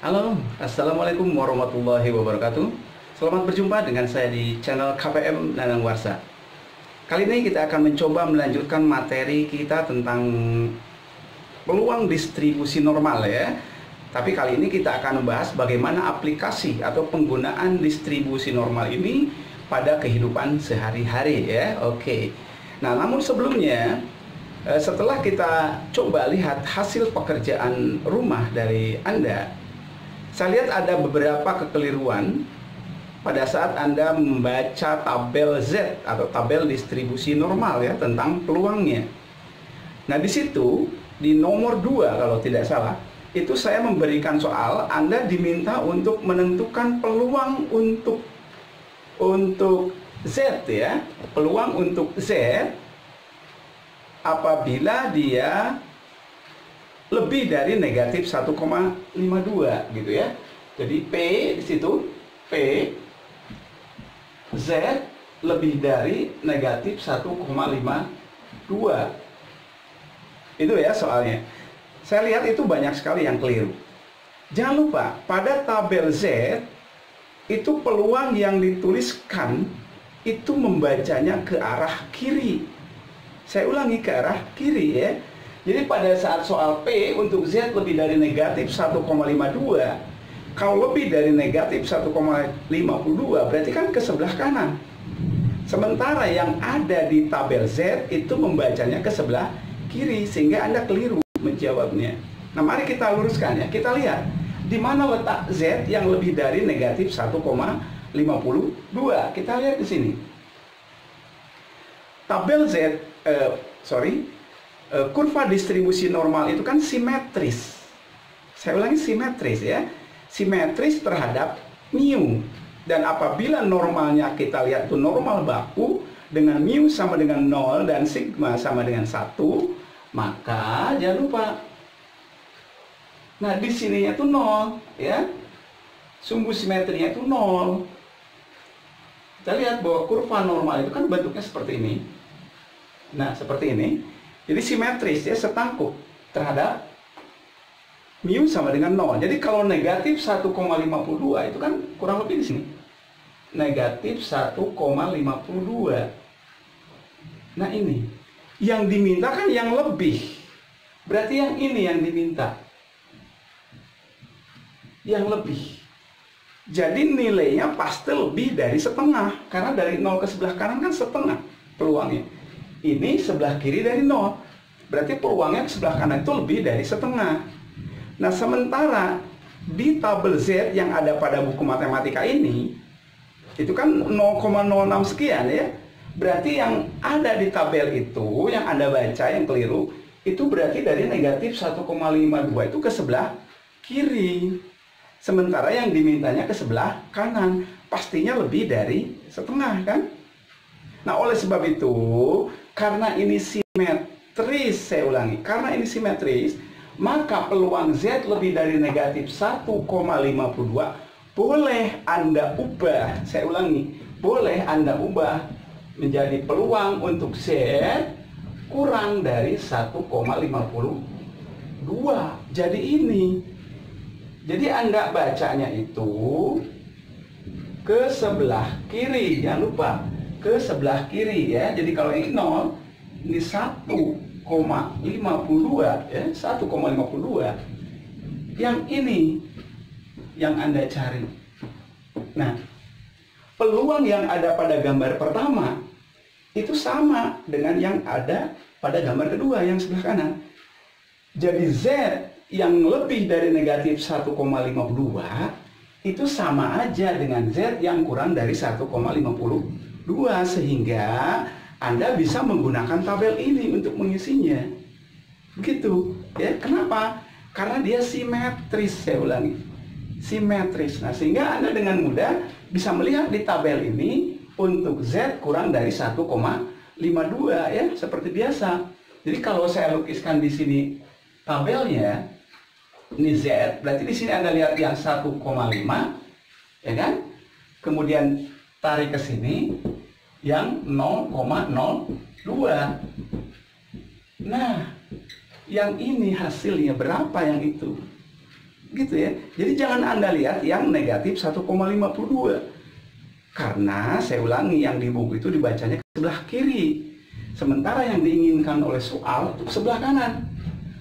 Halo, Assalamualaikum warahmatullahi wabarakatuh. Selamat berjumpa dengan saya di channel KPM Nanang Warsa. Kali ini kita akan mencoba melanjutkan materi kita tentang peluang distribusi normal ya. Tapi kali ini kita akan membahas bagaimana aplikasi atau penggunaan distribusi normal ini pada kehidupan sehari-hari ya. Oke. Nah, namun sebelumnya setelah kita coba lihat hasil pekerjaan rumah dari Anda, saya lihat ada beberapa kekeliruan pada saat Anda membaca tabel Z atau tabel distribusi normal ya tentang peluangnya. Nah, di situ di nomor 2 kalau tidak salah, itu saya memberikan soal Anda diminta untuk menentukan peluang untuk Z ya. Peluang untuk Z apabila dia lebih dari negatif 1,52 gitu ya. Jadi P di situ P Z lebih dari negatif 1,52. Itu ya soalnya. Saya lihat itu banyak sekali yang keliru. Jangan lupa pada tabel Z itu peluang yang dituliskan itu membacanya ke arah kiri. Saya ulangi, ke arah kiri ya. Jadi pada saat soal P untuk Z lebih dari negatif 1,52, kalau lebih dari negatif 1,52 berarti kan ke sebelah kanan. Sementara yang ada di tabel Z itu membacanya ke sebelah kiri, sehingga Anda keliru menjawabnya. Nah, mari kita luruskan ya. Kita lihat di mana letak Z yang lebih dari negatif 1,52. Kita lihat di sini. Tabel Z, kurva distribusi normal itu kan simetris. Saya ulangi, simetris ya. Simetris terhadap mu. Dan apabila normalnya kita lihat itu normal baku dengan mu sama dengan 0 dan sigma sama dengan 1, maka jangan lupa. Nah, di sininya itu 0 ya. Sumbu simetrinya itu 0. Kita lihat bahwa kurva normal itu kan bentuknya seperti ini. Nah, seperti ini. Jadi simetris ya, setangkup terhadap mu sama dengan 0. Jadi kalau negatif 1,52 itu kan kurang lebih di sini. Negatif 1,52. Nah, ini yang diminta kan yang lebih. Berarti yang ini yang diminta. Yang lebih. Jadi nilainya pasti lebih dari setengah. Karena dari 0 ke sebelah kanan kan setengah peluangnya. Ini sebelah kiri dari 0. Berarti peluangnya ke sebelah kanan itu lebih dari setengah. Nah, sementara di tabel Z yang ada pada buku matematika ini, itu kan 0,06 sekian ya. Berarti yang ada di tabel itu, yang Anda baca, yang keliru, itu berarti dari negatif 1,52 itu ke sebelah kiri. Sementara yang dimintanya ke sebelah kanan. Pastinya lebih dari setengah kan? Nah, oleh sebab itu, karena ini simetris, saya ulangi, karena ini simetris, maka peluang Z lebih dari negatif 1,52 boleh Anda ubah, saya ulangi, boleh Anda ubah menjadi peluang untuk Z kurang dari 1,52. Jadi ini. Jadi Anda bacanya itu ke sebelah kiri, jangan lupa. Ke sebelah kiri ya. Jadi kalau ini 0, ini 1,52 ya, 1,52. Yang ini yang Anda cari. Nah, peluang yang ada pada gambar pertama itu sama dengan yang ada pada gambar kedua yang sebelah kanan. Jadi Z yang lebih dari negatif 1,52 itu sama aja dengan Z yang kurang dari 1,52. Sehingga Anda bisa menggunakan tabel ini untuk mengisinya. Begitu ya. Kenapa? Karena dia simetris, saya ulangi. Simetris. Nah, sehingga Anda dengan mudah bisa melihat di tabel ini untuk Z kurang dari 1,52 ya, seperti biasa. Jadi kalau saya lukiskan di sini tabelnya, ini Z, berarti di sini Anda lihat yang 1,5 ya kan? Kemudian tarik ke sini yang 0,02. Nah, yang ini hasilnya berapa yang itu? Gitu ya. Jadi jangan Anda lihat yang negatif 1,52. Karena saya ulangi, yang di buku itu dibacanya ke sebelah kiri. Sementara yang diinginkan oleh soal itu sebelah kanan.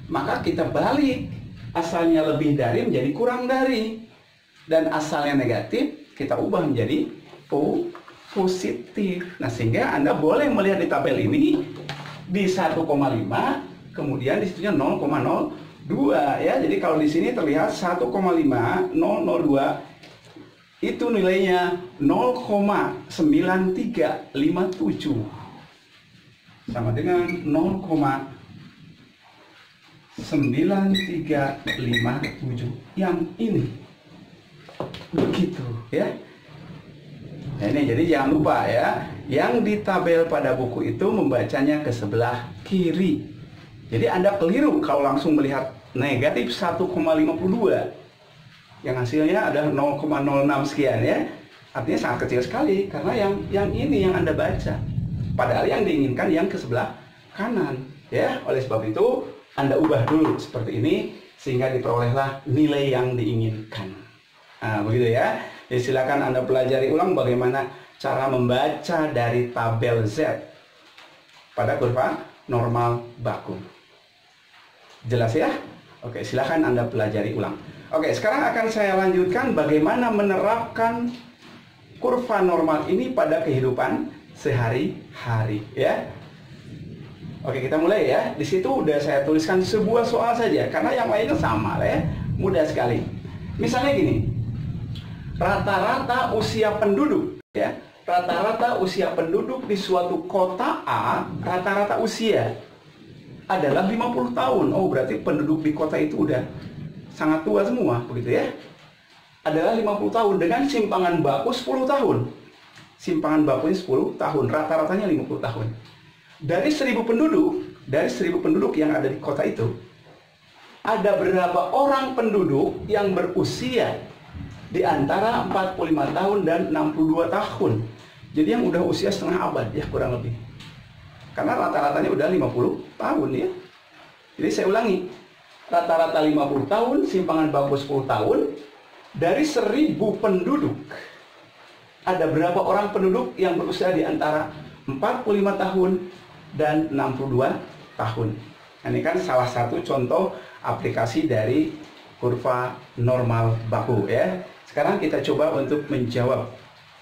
Maka kita balik. Asalnya lebih dari menjadi kurang dari. Dan asalnya negatif kita ubah menjadi positif. Nah, sehingga Anda boleh melihat di tabel ini di 1,5, kemudian di situnya 0,02 ya. Jadi kalau di sini terlihat 1,5 002 itu nilainya 0,9357 sama dengan 0,9357 yang ini. Begitu ya. Nah, ini jadi jangan lupa ya, yang di tabel pada buku itu membacanya ke sebelah kiri. Jadi Anda keliru kalau langsung melihat negatif 1,52 yang hasilnya ada 0,06 sekian ya. Artinya sangat kecil sekali karena yang ini yang Anda baca. Padahal yang diinginkan yang ke sebelah kanan ya. Oleh sebab itu Anda ubah dulu seperti ini sehingga diperolehlah nilai yang diinginkan. Nah, begitu ya. Jadi silakan Anda pelajari ulang bagaimana cara membaca dari tabel Z pada kurva normal baku. Jelas ya? Oke, silakan Anda pelajari ulang. Oke, sekarang akan saya lanjutkan bagaimana menerapkan kurva normal ini pada kehidupan sehari-hari ya. Oke, kita mulai ya. Di situ udah saya tuliskan sebuah soal saja karena yang lainnya sama ya. Mudah sekali. Misalnya gini. Rata-rata usia penduduk ya. Rata-rata usia penduduk di suatu kota A, rata-rata usia adalah 50 tahun. Oh, berarti penduduk di kota itu udah sangat tua semua, begitu ya. Adalah 50 tahun dengan simpangan baku 10 tahun. Simpangan bakunya 10 tahun, rata-ratanya 50 tahun. Dari 1000 penduduk yang ada di kota itu, ada berapa orang penduduk yang berusia di antara 45 tahun dan 62 tahun. Jadi yang udah usia setengah abad ya kurang lebih. Karena rata-ratanya udah 50 tahun ya. Jadi saya ulangi. Rata-rata 50 tahun, simpangan baku 10 tahun. Dari 1000 penduduk, ada berapa orang penduduk yang berusia di antara 45 tahun dan 62 tahun. Nah, ini kan salah satu contoh aplikasi dari kurva normal baku ya. Sekarang kita coba untuk menjawab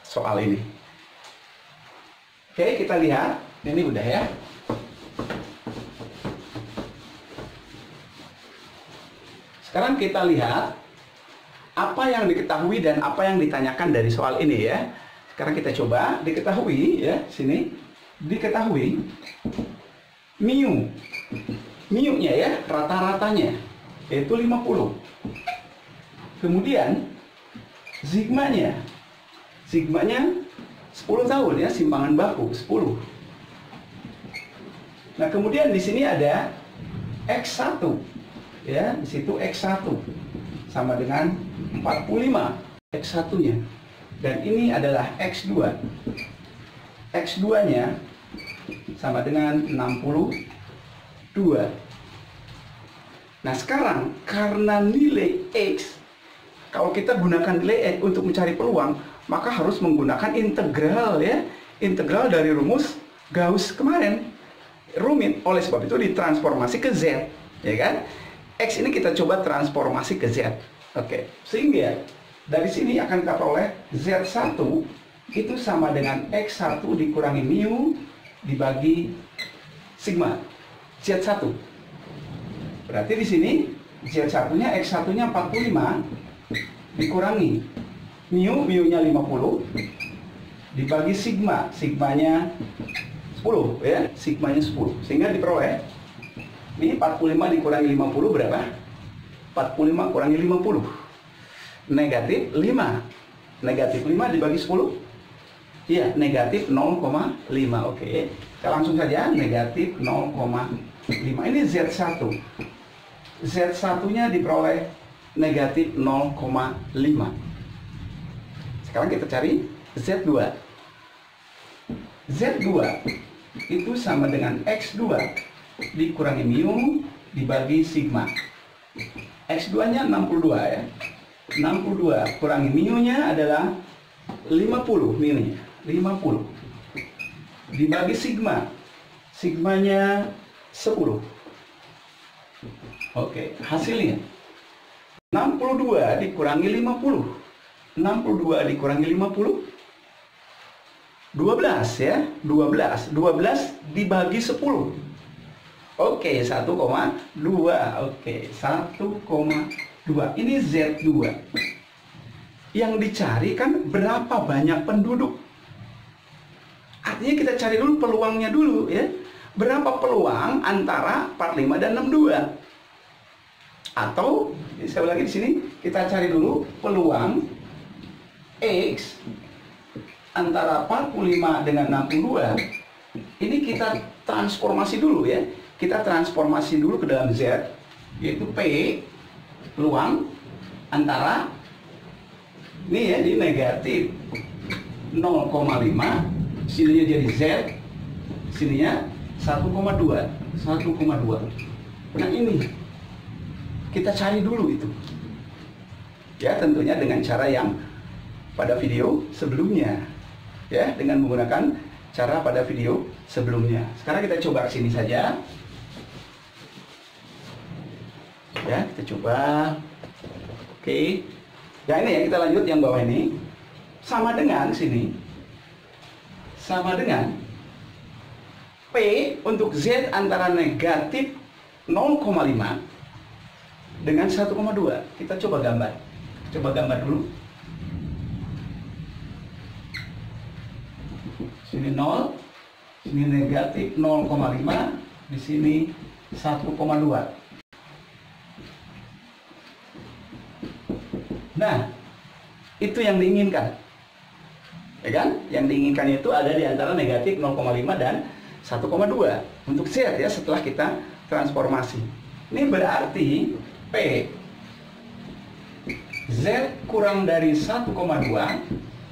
soal ini. Oke, kita lihat. Ini udah ya. Sekarang kita lihat apa yang diketahui dan apa yang ditanyakan dari soal ini ya. Sekarang kita coba diketahui ya, sini diketahui mu-nya ya, rata-ratanya yaitu 50. Kemudian sigmanya 10 tahun ya, simpangan baku 10. Nah, kemudian di sini ada X1 ya, di situ X1 sama dengan 45 X1-nya. Dan ini adalah X2. X2-nya sama dengan 62. Nah, sekarang karena nilai X, kalau kita gunakan nilai X untuk mencari peluang, maka harus menggunakan integral ya. Integral dari rumus Gauss kemarin. Rumit, oleh sebab itu ditransformasi ke Z, ya kan? X ini kita coba transformasi ke Z. Oke, sehingga dari sini akan kita peroleh Z1 itu sama dengan X1 dikurangi mu dibagi sigma Z1. Berarti di sini Z1-nya X1-nya 45 dikurangi mu-nya 50 dibagi sigmanya 10 ya, sigmanya 10. Sehingga diperoleh ini 45 dikurangi 50 berapa? 45 kurangi 50 negatif 5. Negatif 5 dibagi 10 iya, negatif 0,5. Oke, kita langsung saja negatif 0,5. Ini Z1. Z1-nya diperoleh negatif 0,5. Sekarang kita cari Z2. Z2 itu sama dengan X2 dikurangi mu dibagi sigma. X2-nya 62 ya. 62 kurangi mu-nya adalah 50 mu-nya. 50 dibagi sigma. Sigmanya 10. Oke, hasilnya 62 dikurangi 50. 62 dikurangi 50 12 ya. 12 dibagi 10. Oke, 1,2. Oke, 1,2. Ini Z2. Yang dicari kan berapa banyak penduduk. Artinya kita cari dulu peluangnya dulu ya. Berapa peluang antara 45 dan 62? Atau saya ulangi di sini, kita cari dulu peluang X antara 45 dengan 62. Ini kita transformasi dulu ya. Kita transformasi dulu ke dalam Z, yaitu P peluang antara ini ya, di negatif 0,5, sininya jadi Z, sininya 1,2. Nah ini kita cari dulu itu ya, tentunya dengan cara yang pada video sebelumnya ya, dengan menggunakan cara pada video sebelumnya. Sekarang kita coba ke sini saja ya, kita coba. Oke ya, ini ya, kita lanjut yang bawah ini. Sama dengan sini, sama dengan P untuk Z antara negatif 0,5 dengan 1,2. Kita coba gambar. Coba gambar dulu. Sini 0, sini negatif 0,5, di sini 1,2. Nah, itu yang diinginkan. Ya kan? Yang diinginkan itu ada di antara negatif 0,5 dan 1,2 untuk Z ya, setelah kita transformasi. Ini berarti P Z kurang dari 1,2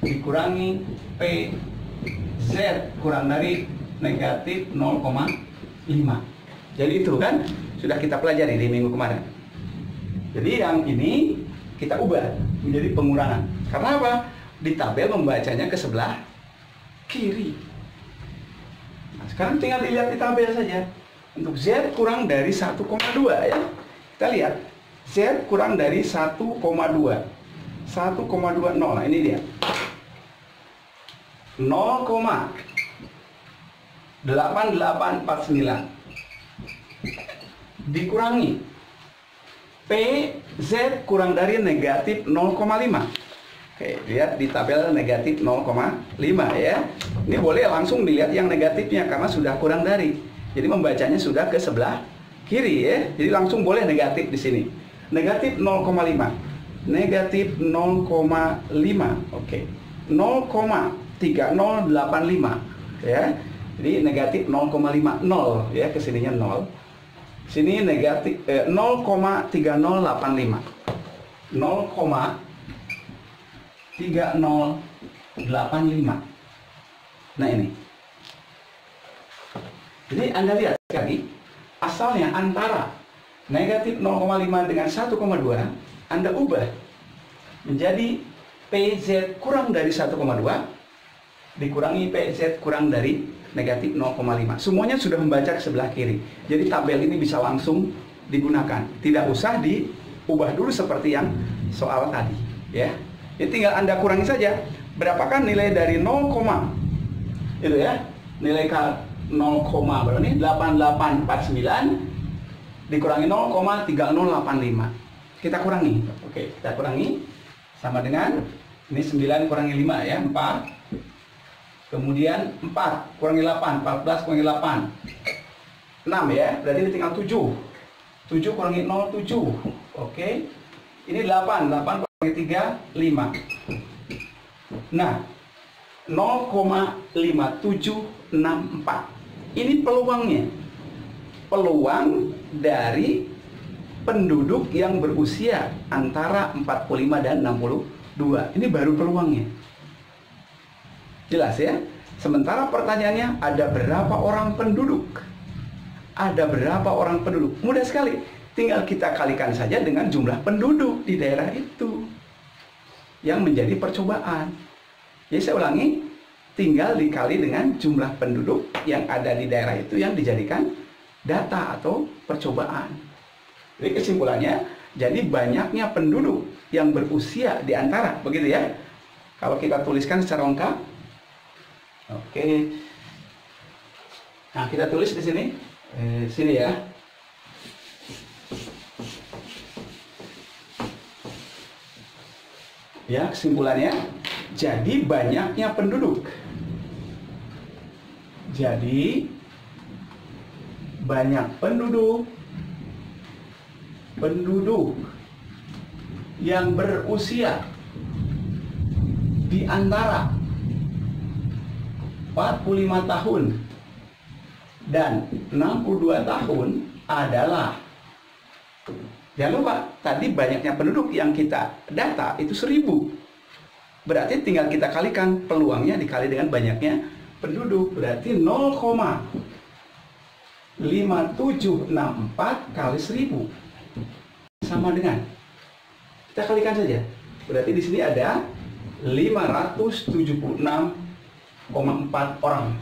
dikurangi P Z kurang dari negatif 0,5. Jadi itu kan sudah kita pelajari di minggu kemarin. Jadi yang ini kita ubah menjadi pengurangan. Karena apa? Di tabel membacanya ke sebelah kiri. Nah, sekarang tinggal dilihat di tabel saja. Untuk Z kurang dari 1,2 ya. Kita lihat. Z kurang dari 1,2. 1,20. Nah, ini dia. 0,8849 dikurangi P Z kurang dari negatif 0,5. Oke, lihat di tabel negatif 0,5 ya. Ini boleh langsung dilihat yang negatifnya karena sudah kurang dari. Jadi membacanya sudah ke sebelah kiri ya. Jadi langsung boleh negatif di sini. Negatif 0,5. Negatif 0,5. Oke. 0,3085 ya. Jadi negatif 0,5 0 ya, kesininya 0. Sini negatif 0,3085. 0,3085. Nah ini. Jadi Anda lihat sekali, asalnya antara negatif 0,5 dengan 1,2, Anda ubah menjadi PZ kurang dari 1,2 dikurangi PZ kurang dari negatif 0,5. Semuanya sudah membaca ke sebelah kiri. Jadi tabel ini bisa langsung digunakan. Tidak usah diubah dulu seperti yang soal tadi, ya. Jadi tinggal Anda kurangi saja. Berapakah nilai dari 0, itu ya. Nilai 0, berapa nih? 8849 dikurangi 0,3085. Kita kurangi. Oke, kita kurangi sama dengan ini 9 kurangi 5 ya, 4. Kemudian 4 kurangi 8, 14 kurangi 8 6 ya, berarti ini tinggal 7. 7 kurangi 0, 7. Oke. Ini 8 kurangi 3, 5. Nah, 0,5764. Ini peluangnya. Peluang dari penduduk yang berusia antara 45 dan 62. Ini baru peluangnya. Jelas ya? Sementara pertanyaannya, ada berapa orang penduduk? Ada berapa orang penduduk? Mudah sekali. tinggal kita kalikan saja dengan jumlah penduduk di daerah itu yang menjadi percobaan. Jadi saya ulangi, tinggal dikali dengan jumlah penduduk yang ada di daerah itu yang dijadikan data atau percobaan. Jadi kesimpulannya, jadi banyaknya penduduk yang berusia di antara, begitu ya. Kalau kita tuliskan secara lengkap. Oke. Nah, kita tulis di sini. Sini ya. Ya, kesimpulannya, jadi banyaknya penduduk. Jadi banyak penduduk yang berusia di antara 45 tahun dan 62 tahun adalah, jangan lupa tadi banyaknya penduduk yang kita data itu 1000. Berarti tinggal kita kalikan, peluangnya dikali dengan banyaknya penduduk, berarti 0,5764 kali 1000 sama dengan, kita kalikan saja. Berarti di sini ada 576,4 orang,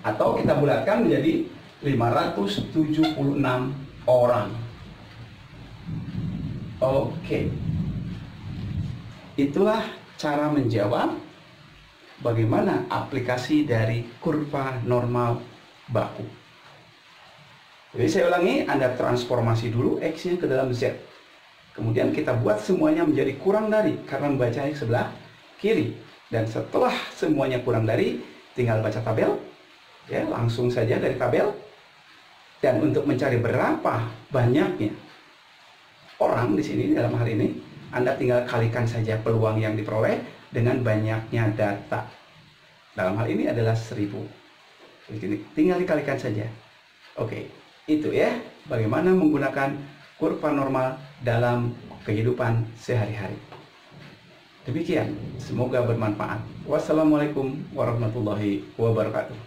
atau kita bulatkan menjadi 576 orang. Oke, itulah cara menjawab bagaimana aplikasi dari kurva normal baku. Jadi saya ulangi, Anda transformasi dulu X-nya ke dalam Z. Kemudian kita buat semuanya menjadi kurang dari, karena membaca X sebelah kiri. Dan setelah semuanya kurang dari, tinggal baca tabel. Ya, langsung saja dari tabel. Dan untuk mencari berapa banyaknya orang di sini, dalam hal ini, Anda tinggal kalikan saja peluang yang diperoleh dengan banyaknya data. Dalam hal ini adalah 1000. Jadi tinggal dikalikan saja. Oke, itu ya bagaimana menggunakan kurva normal dalam kehidupan sehari-hari. Demikian, semoga bermanfaat. Wassalamualaikum warahmatullahi wabarakatuh.